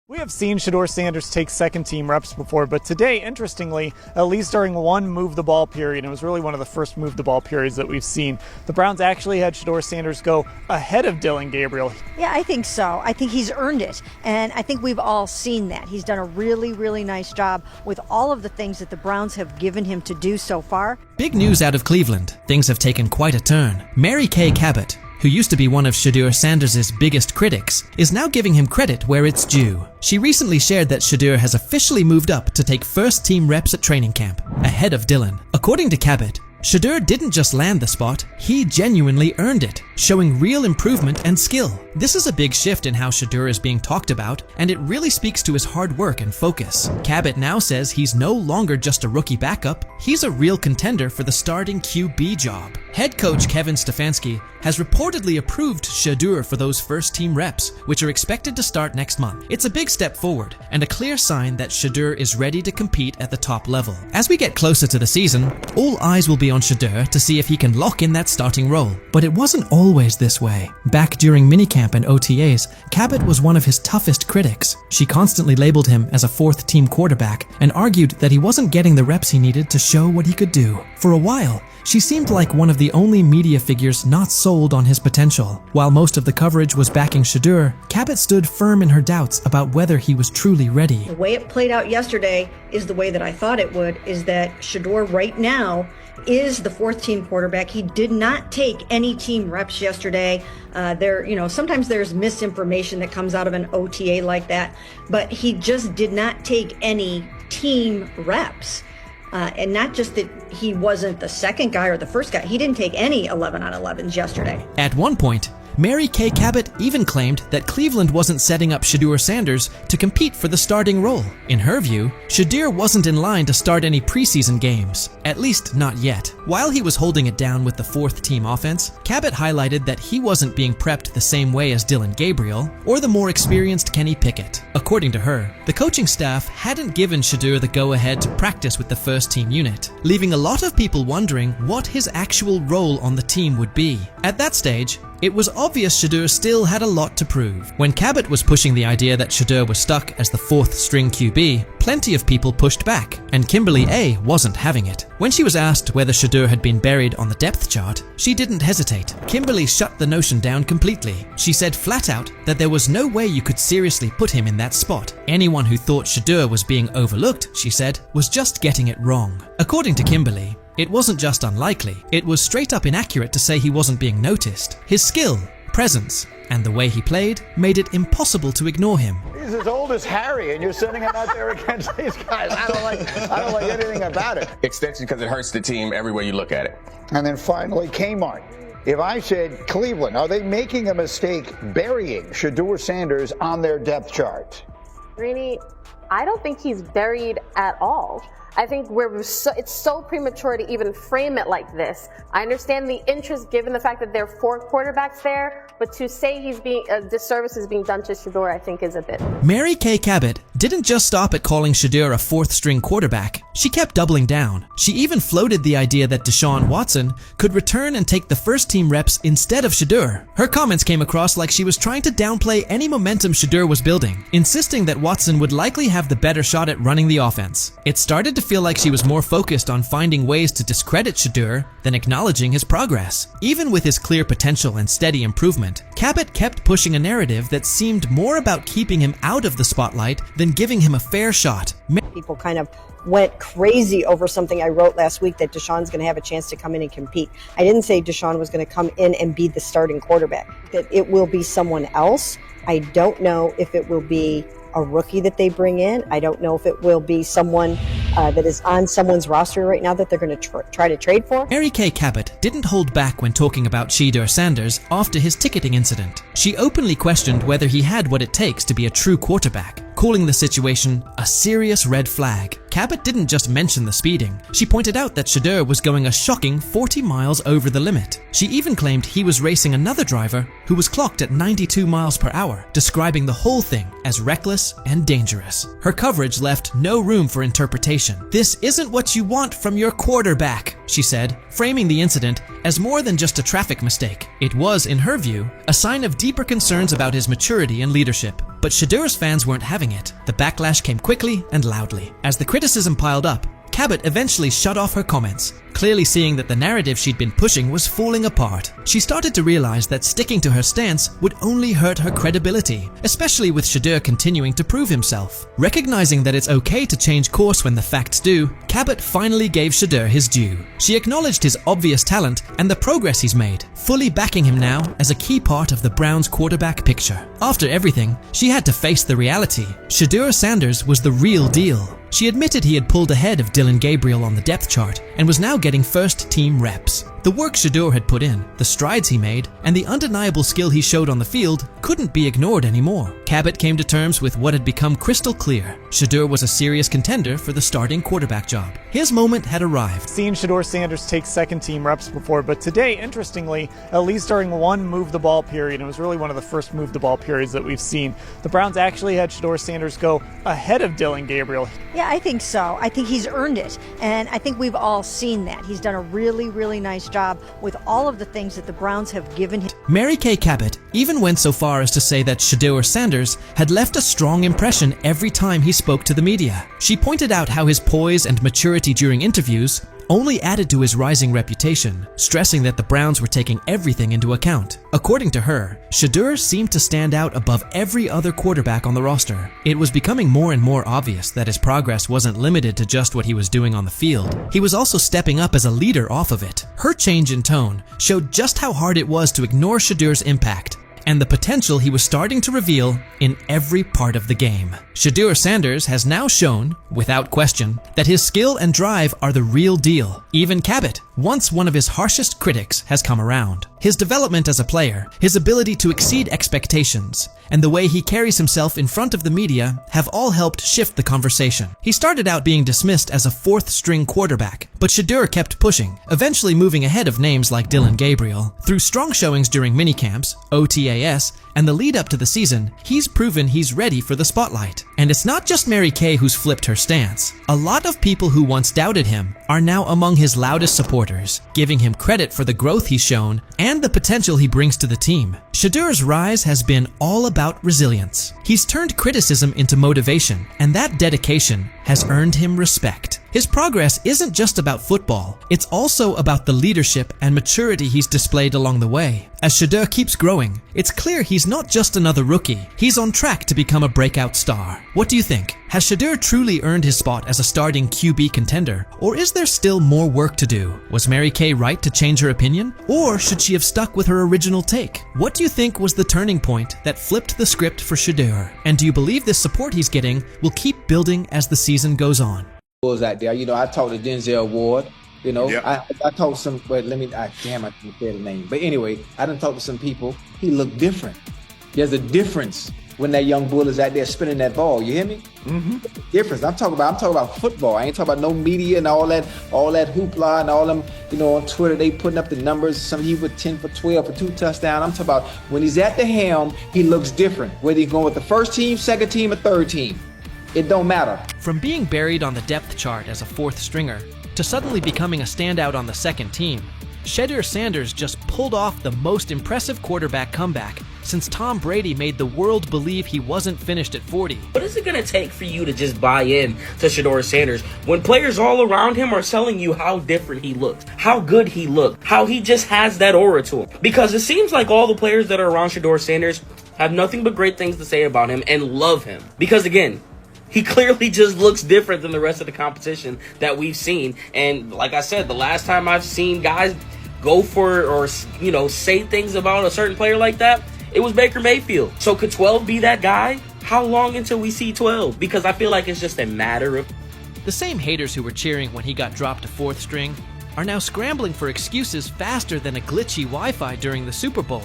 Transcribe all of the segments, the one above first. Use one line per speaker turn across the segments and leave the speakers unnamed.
We have seen Shedeur Sanders take second-team reps before, but today, interestingly, at least during one move-the-ball period, and it was really one of the first move-the-ball periods that we've seen, the Browns actually had Shedeur Sanders go ahead of Dillon Gabriel.
Yeah, I think so. I think he's earned it, and I think we've all seen that. He's done a really, really nice job with all of the things that the Browns have given him to do so far.
Big news out of Cleveland. Things have taken quite a turn. Mary Kay Cabot, who used to be one of Shedeur Sanders' biggest critics, is now giving him credit where it's due. She recently shared that Shedeur has officially moved up to take first-team reps at training camp, ahead of Dillon. According to Cabot, Shedeur didn't just land the spot, he genuinely earned it, showing real improvement and skill. This is a big shift in how Shedeur is being talked about, and it really speaks to his hard work and focus. Cabot now says he's no longer just a rookie backup, he's a real contender for the starting QB job. Head coach Kevin Stefanski has reportedly approved Shedeur for those first-team reps, which are expected to start next month. It's a big step forward, and a clear sign that Shedeur is ready to compete at the top level. As we get closer to the season, all eyes will be on Shedeur to see if he can lock in that starting role. But it wasn't always this way. Back during minicamp and OTAs, Cabot was one of his toughest critics. She constantly labeled him as a fourth-team quarterback and argued that he wasn't getting the reps he needed to show what he could do. For a while, she seemed like one of the only media figures not sold on his potential. While most of the coverage was backing Shedeur, Cabot stood firm in her doubts about whether he was truly ready.
The way it played out yesterday is the way that I thought it would, is that Shedeur right now is the fourth-team quarterback. He did not take any team reps yesterday. Sometimes there's misinformation that comes out of an OTA like that, but he just did not take any team reps. And not just that he wasn't the second guy or the first guy. He didn't take any 11-on-11s yesterday.
At one point, Mary Kay Cabot even claimed that Cleveland wasn't setting up Shedeur Sanders to compete for the starting role. In her view, Shedeur wasn't in line to start any preseason games, at least not yet. While he was holding it down with the fourth-team offense, Cabot highlighted that he wasn't being prepped the same way as Dillon Gabriel or the more experienced Kenny Pickett. According to her, the coaching staff hadn't given Shedeur the go-ahead to practice with the first-team unit, leaving a lot of people wondering what his actual role on the team would be. At that stage, it was obvious Shedeur still had a lot to prove. When Cabot was pushing the idea that Shedeur was stuck as the fourth-string QB, plenty of people pushed back, and Kimberly A wasn't having it. When she was asked whether Shedeur had been buried on the depth chart, she didn't hesitate. Kimberly shut the notion down completely. She said flat out that there was no way you could seriously put him in that spot. Anyone who thought Shedeur was being overlooked, she said, was just getting it wrong. According to Kimberly, it wasn't just unlikely, it was straight up inaccurate to say he wasn't being noticed. His skill, presence, and the way he played made it impossible to ignore him.
He's as old as Harry, and you're sending him out there against these guys. I don't like anything about it.
Extension because it hurts the team every way you look at it.
And then finally, Kmart. If I said Cleveland, are they making a mistake burying Shedeur Sanders on their depth chart?
Greeny, I don't think he's buried at all. I think it's so premature to even frame it like this. I understand the interest given the fact that there are 4 quarterbacks there, but to say a disservice is being done to Shedeur, I think is a bit.
Mary Kay Cabot didn't just stop at calling Shedeur a fourth-string quarterback. She kept doubling down. She even floated the idea that Deshaun Watson could return and take the first-team reps instead of Shedeur. Her comments came across like she was trying to downplay any momentum Shedeur was building, insisting that Watson would likely have the better shot at running the offense. It started to feel like she was more focused on finding ways to discredit Shedeur than acknowledging his progress. Even with his clear potential and steady improvement, Cabot kept pushing a narrative that seemed more about keeping him out of the spotlight than giving him a fair shot.
People kind of went crazy over something I wrote last week that Deshaun's going to have a chance to come in and compete. I didn't say Deshaun was going to come in and be the starting quarterback, that it will be someone else. I don't know if it will be a rookie that they bring in. I don't know if it will be someone that is on someone's roster right now that they're going to try to trade for.
Mary Kay Cabot didn't hold back when talking about Shedeur Sanders after his ticketing incident. She openly questioned whether he had what it takes to be a true quarterback, calling the situation a serious red flag. Cabot didn't just mention the speeding. She pointed out that Shedeur was going a shocking 40 miles over the limit. She even claimed he was racing another driver who was clocked at 92 miles per hour, describing the whole thing as reckless and dangerous. Her coverage left no room for interpretation. "This isn't what you want from your quarterback," she said, framing the incident as more than just a traffic mistake. It was, in her view, a sign of deeper concerns about his maturity and leadership. But Shedeur's fans weren't having it. The backlash came quickly and loudly. As the criticism piled up, Cabot eventually shut off her comments, clearly seeing that the narrative she'd been pushing was falling apart. She started to realize that sticking to her stance would only hurt her credibility, especially with Shedeur continuing to prove himself. Recognizing that it's okay to change course when the facts do, Cabot finally gave Shedeur his due. She acknowledged his obvious talent and the progress he's made, fully backing him now as a key part of the Browns' quarterback picture. After everything, she had to face the reality. Shedeur Sanders was the real deal. She admitted he had pulled ahead of Dillon Gabriel on the depth chart and was now getting first-team reps. The work Shedeur had put in, the strides he made, and the undeniable skill he showed on the field couldn't be ignored anymore. Cabot came to terms with what had become crystal clear. Shedeur was a serious contender for the starting quarterback job. His moment had arrived.
Seen Shedeur Sanders take second-team reps before, but today, interestingly, at least during one move-the-ball period, it was really one of the first move-the-ball periods that we've seen, the Browns actually had Shedeur Sanders go ahead of Dillon Gabriel.
Yeah, I think so. I think he's earned it, and I think we've all seen that. He's done a really, really nice job with all of the things that the Browns have given him.
Mary Kay Cabot even went so far as to say that Shedeur Sanders had left a strong impression every time he spoke to the media. She pointed out how his poise and maturity during interviews only added to his rising reputation, stressing that the Browns were taking everything into account. According to her, Shedeur seemed to stand out above every other quarterback on the roster. It was becoming more and more obvious that his progress wasn't limited to just what he was doing on the field. He was also stepping up as a leader off of it. Her change in tone showed just how hard it was to ignore Shedeur's impact and the potential he was starting to reveal in every part of the game. Shedeur Sanders has now shown, without question, that his skill and drive are the real deal. Even Cabot, once one of his harshest critics, has come around. His development as a player, his ability to exceed expectations, and the way he carries himself in front of the media have all helped shift the conversation. He started out being dismissed as a fourth-string quarterback, but Shedeur kept pushing, eventually moving ahead of names like Dillon Gabriel. Through strong showings during minicamps, OTAS, and the lead up to the season, he's proven he's ready for the spotlight. And it's not just Mary Kay who's flipped her stance. A lot of people who once doubted him are now among his loudest supporters, giving him credit for the growth he's shown and the potential he brings to the team. Shedeur's rise has been all about resilience. He's turned criticism into motivation, and that dedication has earned him respect. His progress isn't just about football, it's also about the leadership and maturity he's displayed along the way. As Shedeur keeps growing, it's clear he's not just another rookie, he's on track to become a breakout star. What do you think? Has Shedeur truly earned his spot as a starting QB contender, or is there still more work to do? Was Mary Kay right to change her opinion, or should she have stuck with her original take? What do you think was the turning point that flipped the script for Shedeur? And do you believe this support he's getting will keep building as the season goes on?
Out there, I talked to Denzel Ward.
Yep.
I talked to some, but I can't say the name. But anyway, I done talked to some people. He looked different. There's a difference when that young bull is out there spinning that ball. You hear me? Mm-hmm. Difference. I'm talking about football. I ain't talking about no media and all that hoopla and all them. On Twitter they putting up the numbers. Some he with 10 for 12 for 2 touchdowns. I'm talking about when he's at the helm, he looks different. Whether he's going with the first team, second team, or third team. It don't matter.
From being buried on the depth chart as a fourth stringer to suddenly becoming a standout on the second team, Shedeur Sanders just pulled off the most impressive quarterback comeback since Tom Brady made the world believe he wasn't finished at 40.
What is it going to take for you to just buy in to Shedeur Sanders when players all around him are telling you how different he looks, how good he looked, how he just has that aura to him? Because it seems like all the players that are around Shedeur Sanders have nothing but great things to say about him and love him. Because again, he clearly just looks different than the rest of the competition that we've seen. And like I said, the last time I've seen guys go for or say things about a certain player like that, it was Baker Mayfield. So could 12 be that guy? How long until we see 12? Because I feel like it's just a matter of...
The same haters who were cheering when he got dropped to fourth string are now scrambling for excuses faster than a glitchy Wi-Fi during the Super Bowl.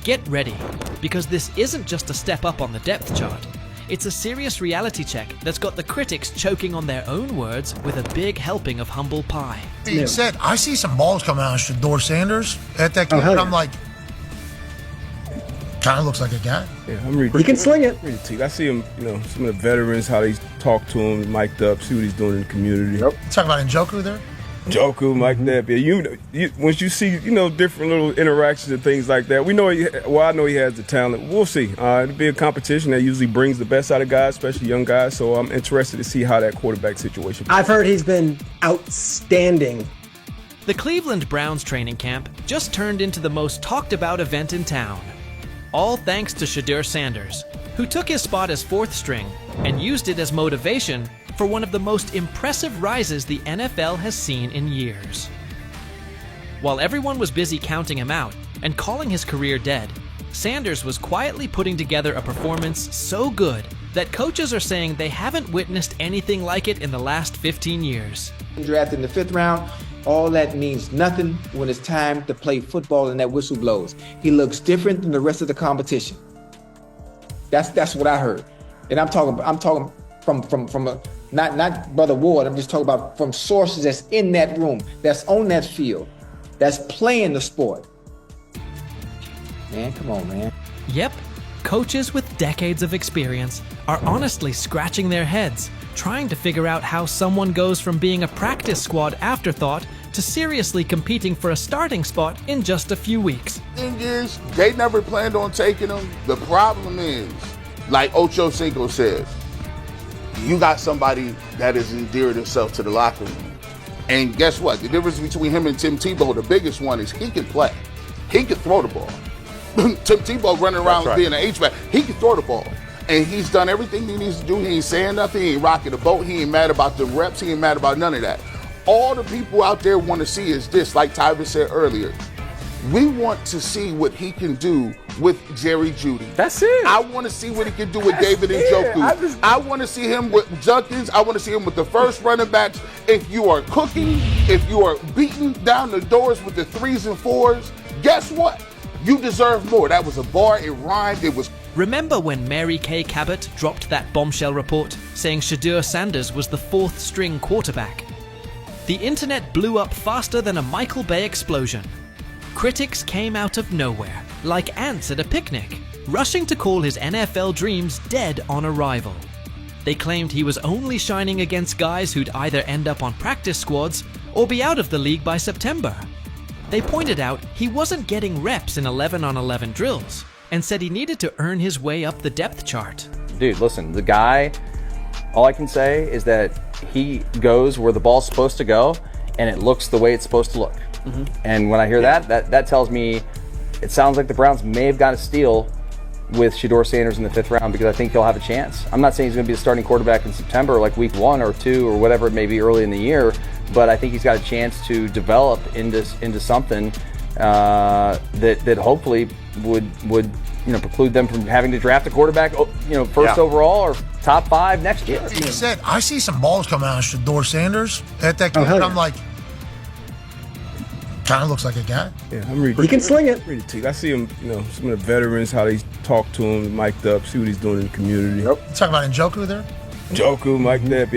Get ready, because this isn't just a step up on the depth chart. It's a serious reality check that's got the critics choking on their own words with a big helping of humble pie.
Being said, I see some balls coming out of Shedeur Sanders at that game, and I'm like, kind of looks like a guy.
Yeah, I'm reading.
He can sling it.
I see him, some of the veterans, how they talk to him, mic'd up, see what he's doing in the community.
Yep. Talking about Njoku there?
Joku, like that. But once you see, different little interactions and things like that, I know he has the talent. We'll see. It'll be a competition that usually brings the best out of guys, especially young guys. So I'm interested to see how that quarterback situation goes.
I've heard he's been outstanding.
The Cleveland Browns training camp just turned into the most talked about event in town. All thanks to Shedeur Sanders, who took his spot as fourth string and used it as motivation for one of the most impressive rises the NFL has seen in years. While everyone was busy counting him out and calling his career dead, Sanders was quietly putting together a performance so good that coaches are saying they haven't witnessed anything like it in the last 15 years.
Drafted in the 5th round, all that means nothing when it's time to play football and that whistle blows. He looks different than the rest of the competition. That's what I heard. And I'm talking from a, not Brother Ward, I'm just talking about from sources that's in that room, that's on that field, that's playing the sport. Man, come on, man.
Yep, coaches with decades of experience are honestly scratching their heads, trying to figure out how someone goes from being a practice squad afterthought to seriously competing for a starting spot in just a few weeks.
Thing is, they never planned on taking him. The problem is, like Ocho Cinco says, you got somebody that has endeared himself to the locker room. And guess what? The difference between him and Tim Tebow, the biggest one, is he can play. He can throw the ball. Tim Tebow running around being an H-back, he can throw the ball. And he's done everything he needs to do. He ain't saying nothing. He ain't rocking the boat. He ain't mad about the reps. He ain't mad about none of that. All the people out there want to see is this, like Tyvin said earlier. We want to see what he can do with Jerry Jeudy.
That's it.
I want to see what he can do with David Njoku. I want to see him with Junkins. I want to see him with the first running backs. If you are cooking, if you are beating down the doors with the 3s and 4s, guess what? You deserve more. That was a bar. It rhymed. It was.
Remember when Mary Kay Cabot dropped that bombshell report saying Shedeur Sanders was the 4th string quarterback? The internet blew up faster than a Michael Bay explosion. Critics came out of nowhere, like ants at a picnic, rushing to call his NFL dreams dead on arrival. They claimed he was only shining against guys who'd either end up on practice squads or be out of the league by September. They pointed out he wasn't getting reps in 11-on-11 drills and said he needed to earn his way up the depth chart.
Dude, listen, the guy, all I can say is that he goes where the ball's supposed to go and it looks the way it's supposed to look. Mm-hmm. And when I hear that tells me it sounds like the Browns may have got a steal with Shedeur Sanders in the 5th round, because I think he'll have a chance. I'm not saying he's going to be the starting quarterback in September, like week 1 or 2 or whatever it may be early in the year, but I think he's got a chance to develop into something that hopefully would preclude them from having to draft a quarterback first overall or top 5 next year.
He said, I see some balls coming out of Shedeur Sanders at that game, and I'm like, kind of looks like a guy.
Yeah, I'm reading.
He can sling it.
I see him, some of the veterans, how they talk to him, mic'd up, see what he's doing in the community.
Yep. You talking about Njoku there?
Joku, like that.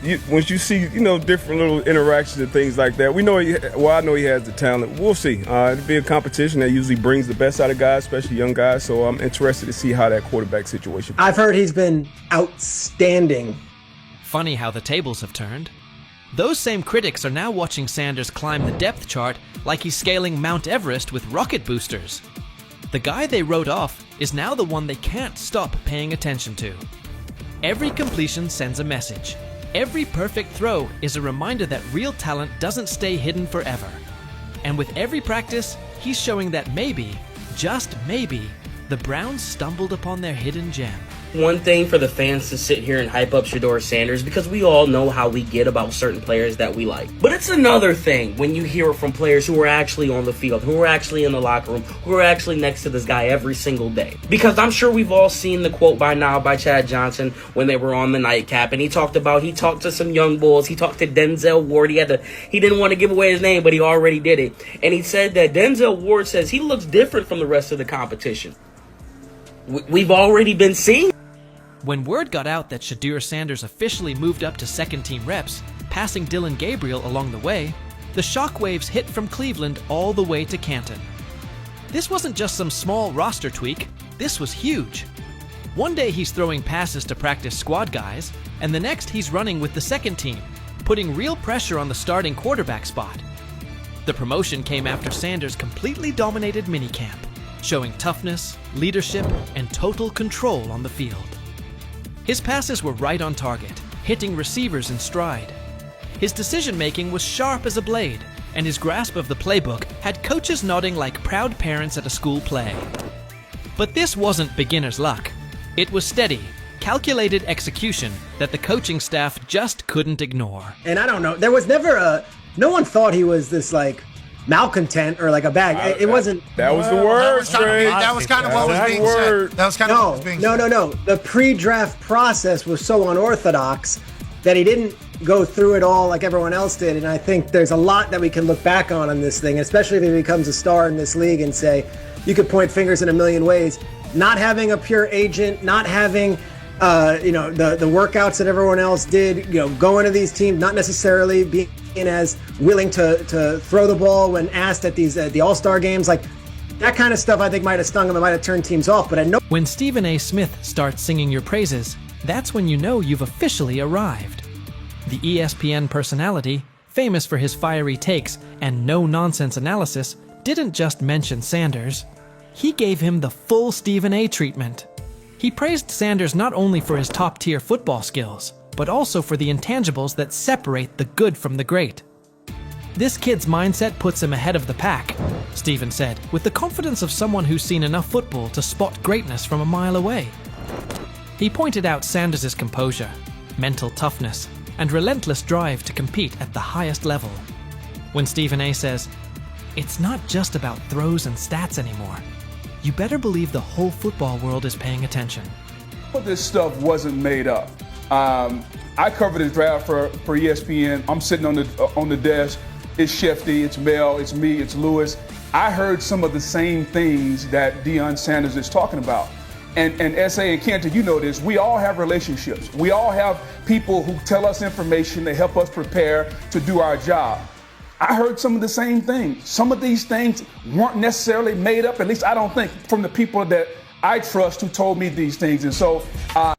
Yeah, once you see, different little interactions and things like that, I know he has the talent. We'll see. It'll be a competition that usually brings the best out of guys, especially young guys. So I'm interested to see how that quarterback situation goes.
I've heard he's been outstanding.
Funny how the tables have turned. Those same critics are now watching Sanders climb the depth chart like he's scaling Mount Everest with rocket boosters. The guy they wrote off is now the one they can't stop paying attention to. Every completion sends a message. Every perfect throw is a reminder that real talent doesn't stay hidden forever. And with every practice, he's showing that maybe, just maybe, the Browns stumbled upon their hidden gem.
One thing for the fans to sit here and hype up Shedeur Sanders, because we all know how we get about certain players that we like. But it's another thing when you hear it from players who are actually on the field, who are actually in the locker room, who are actually next to this guy every single day. Because I'm sure we've all seen the quote by now by Chad Johnson when they were on the nightcap, and he talked to some young bulls. He talked to Denzel Ward. He didn't want to give away his name, but he already did it. And he said that Denzel Ward says he looks different from the rest of the competition. We've already been seeing.
When word got out that Shedeur Sanders officially moved up to second-team reps, passing Dylan Gabriel along the way, the shockwaves hit from Cleveland all the way to Canton. This wasn't just some small roster tweak, this was huge. One day he's throwing passes to practice squad guys, and the next he's running with the second team. putting real pressure on the starting quarterback spot. The promotion came after Sanders completely dominated minicamp, showing toughness, leadership, and total control on the field. His passes were right on target, hitting receivers in stride. His decision-making was sharp as a blade, and his grasp of the playbook had coaches nodding like proud parents at a school play. But this wasn't beginner's luck. It was steady, calculated execution that the coaching staff just couldn't ignore.
And I don't know, there was never no one thought he was this like malcontent or like a bag. It wasn't.
That was the word,
That was kind of what was being said. That was kind of what was being said.
No. The pre-draft process was so unorthodox that he didn't go through it all like everyone else did. And I think there's a lot that we can look back on this thing, especially if he becomes a star in this league, and say, you could point fingers in a million ways. Not having a pure agent, not having the workouts that everyone else did, going to these teams, not necessarily being as willing to throw the ball when asked at the All-Star games, like that kind of stuff I think might have stung him and might have turned teams off. But
when Stephen A. Smith starts singing your praises, that's when you know you've officially arrived. The ESPN personality, famous for his fiery takes and no-nonsense analysis, didn't just mention Sanders. He gave him the full Stephen A. treatment. He praised Sanders not only for his top-tier football skills, but also for the intangibles that separate the good from the great. This kid's mindset puts him ahead of the pack, Stephen said, with the confidence of someone who's seen enough football to spot greatness from a mile away. He pointed out Sanders' composure, mental toughness, and relentless drive to compete at the highest level. When Stephen A. says, "It's not just about throws and stats anymore," you better believe the whole football world is paying attention.
Well, this stuff wasn't made up. I covered the draft for ESPN. I'm sitting on the desk. It's Shefty, it's Mel, it's me, it's Lewis. I heard some of the same things that Deion Sanders is talking about. And S.A. and Kenton, you know this, we all have relationships. We all have people who tell us information, they help us prepare to do our job. I heard some of the same things. Some of these things weren't necessarily made up, at least I don't think, from the people that I trust who told me these things. And so